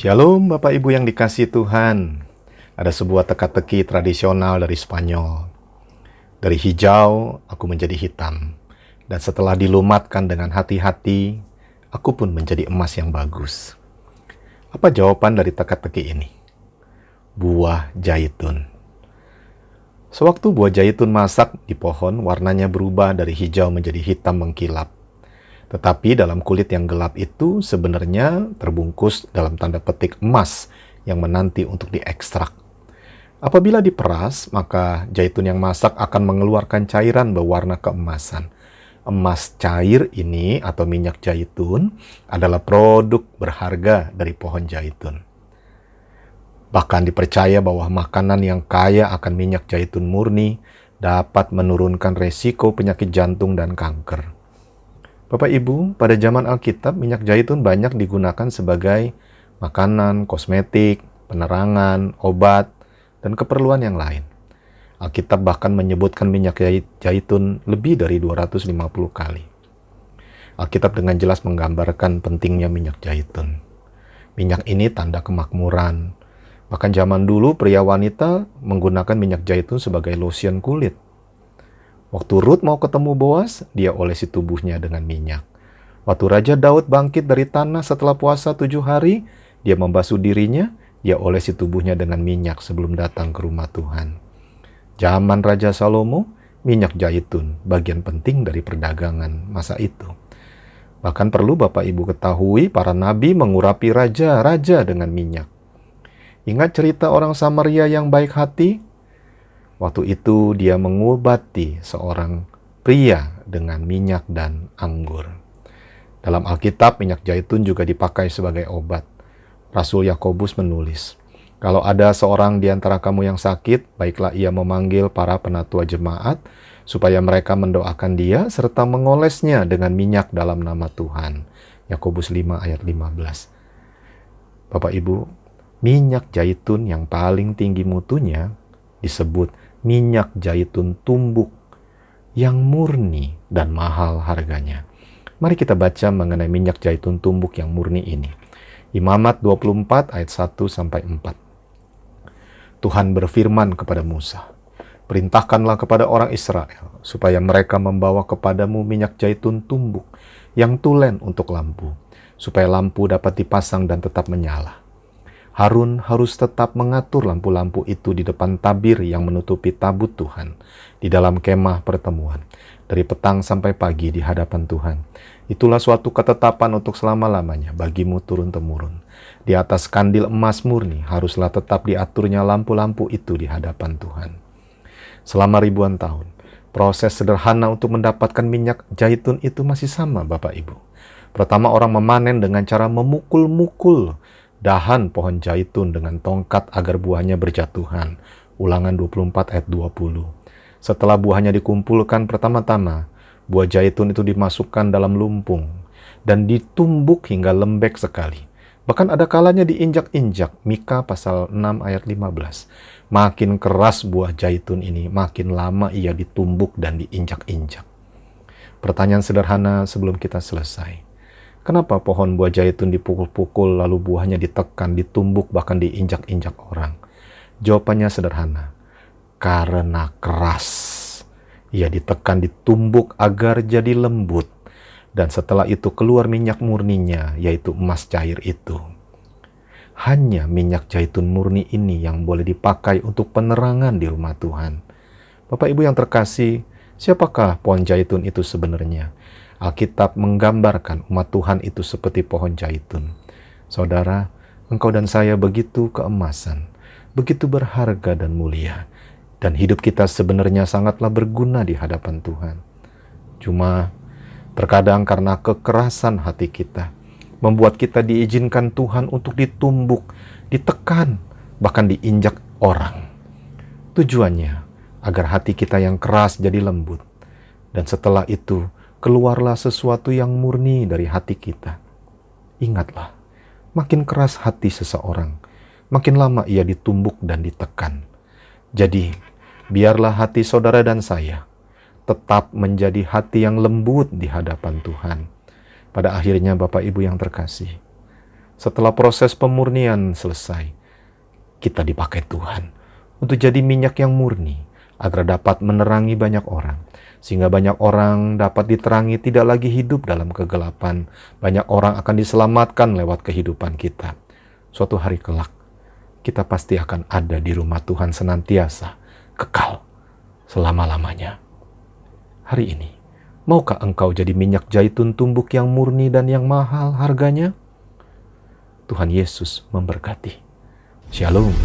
Shalom Bapak Ibu yang dikasihi Tuhan. Ada sebuah teka-teki tradisional dari Spanyol. Dari hijau, aku menjadi hitam. Dan setelah dilumatkan dengan hati-hati, aku pun menjadi emas yang bagus. Apa jawaban dari teka-teki ini? Buah zaitun. Sewaktu buah zaitun masak di pohon, warnanya berubah dari hijau menjadi hitam mengkilap. Tetapi dalam kulit yang gelap itu sebenarnya terbungkus dalam tanda petik emas yang menanti untuk diekstrak. Apabila diperas, maka zaitun yang masak akan mengeluarkan cairan berwarna keemasan. Emas cair ini atau minyak zaitun adalah produk berharga dari pohon zaitun. Bahkan dipercaya bahwa makanan yang kaya akan minyak zaitun murni dapat menurunkan resiko penyakit jantung dan kanker. Bapak Ibu, pada zaman Alkitab, minyak zaitun banyak digunakan sebagai makanan, kosmetik, penerangan, obat, dan keperluan yang lain. Alkitab bahkan menyebutkan minyak zaitun lebih dari 250 kali. Alkitab dengan jelas menggambarkan pentingnya minyak zaitun. Minyak ini tanda kemakmuran. Bahkan zaman dulu pria wanita menggunakan minyak zaitun sebagai lotion kulit. Waktu Rut mau ketemu Boas, dia olesi tubuhnya dengan minyak. Waktu Raja Daud bangkit dari tanah setelah puasa 7 hari, dia membasuh dirinya, dia olesi tubuhnya dengan minyak sebelum datang ke rumah Tuhan. Zaman Raja Salomo, minyak zaitun bagian penting dari perdagangan masa itu. Bahkan perlu Bapak Ibu ketahui, para nabi mengurapi raja-raja dengan minyak. Ingat cerita orang Samaria yang baik hati? Waktu itu dia mengobati seorang pria dengan minyak dan anggur. Dalam Alkitab, minyak zaitun juga dipakai sebagai obat. Rasul Yakobus menulis, "Kalau ada seorang di antara kamu yang sakit, baiklah ia memanggil para penatua jemaat, supaya mereka mendoakan dia, serta mengolesnya dengan minyak dalam nama Tuhan." Yakobus 5 ayat 15. Bapak Ibu, minyak zaitun yang paling tinggi mutunya disebut minyak zaitun tumbuk yang murni dan mahal harganya. Mari kita baca mengenai minyak zaitun tumbuk yang murni ini. Imamat 24 ayat 1-4. Tuhan berfirman kepada Musa, "Perintahkanlah kepada orang Israel supaya mereka membawa kepadamu minyak zaitun tumbuk yang tulen untuk lampu, supaya lampu dapat dipasang dan tetap menyala. Harun harus tetap mengatur lampu-lampu itu di depan tabir yang menutupi tabut Tuhan, di dalam kemah pertemuan, dari petang sampai pagi di hadapan Tuhan. Itulah suatu ketetapan untuk selama-lamanya bagimu turun-temurun. Di atas kandil emas murni haruslah tetap diaturnya lampu-lampu itu di hadapan Tuhan." Selama ribuan tahun, proses sederhana untuk mendapatkan minyak zaitun itu masih sama, Bapak Ibu. Pertama, orang memanen dengan cara memukul-mukul dahan pohon zaitun dengan tongkat agar buahnya berjatuhan. Ulangan 24 ayat 20. Setelah buahnya dikumpulkan pertama-tama, buah zaitun itu dimasukkan dalam lumpung dan ditumbuk hingga lembek sekali. Bahkan ada kalanya diinjak-injak. Mika pasal 6 ayat 15. Makin keras buah zaitun ini, makin lama ia ditumbuk dan diinjak-injak. Pertanyaan sederhana sebelum kita selesai. Kenapa pohon buah zaitun dipukul-pukul lalu buahnya ditekan, ditumbuk, bahkan diinjak-injak orang? Jawabannya sederhana. Karena keras. Ia ditekan, ditumbuk agar jadi lembut. Dan setelah itu keluar minyak murninya, yaitu emas cair itu. Hanya minyak zaitun murni ini yang boleh dipakai untuk penerangan di rumah Tuhan. Bapak Ibu yang terkasih, siapakah pohon zaitun itu sebenarnya? Alkitab menggambarkan umat Tuhan itu seperti pohon zaitun. Saudara, engkau dan saya begitu keemasan, begitu berharga dan mulia. Dan hidup kita sebenarnya sangatlah berguna di hadapan Tuhan. Cuma terkadang karena kekerasan hati kita, membuat kita diizinkan Tuhan untuk ditumbuk, ditekan, bahkan diinjak orang. Tujuannya agar hati kita yang keras jadi lembut. Dan setelah itu, keluarlah sesuatu yang murni dari hati kita. Ingatlah, makin keras hati seseorang, makin lama ia ditumbuk dan ditekan. Jadi, biarlah hati saudara dan saya tetap menjadi hati yang lembut di hadapan Tuhan. Pada akhirnya Bapak Ibu yang terkasih, Setelah proses pemurnian selesai, kita dipakai Tuhan untuk jadi minyak yang murni, agar dapat menerangi banyak orang. Sehingga banyak orang dapat diterangi, tidak lagi hidup dalam kegelapan. Banyak orang akan diselamatkan lewat kehidupan kita. Suatu hari kelak, kita pasti akan ada di rumah Tuhan senantiasa, kekal, selama-lamanya. Hari ini, maukah engkau jadi minyak zaitun tumbuk yang murni dan yang mahal harganya? Tuhan Yesus memberkati. Shalom.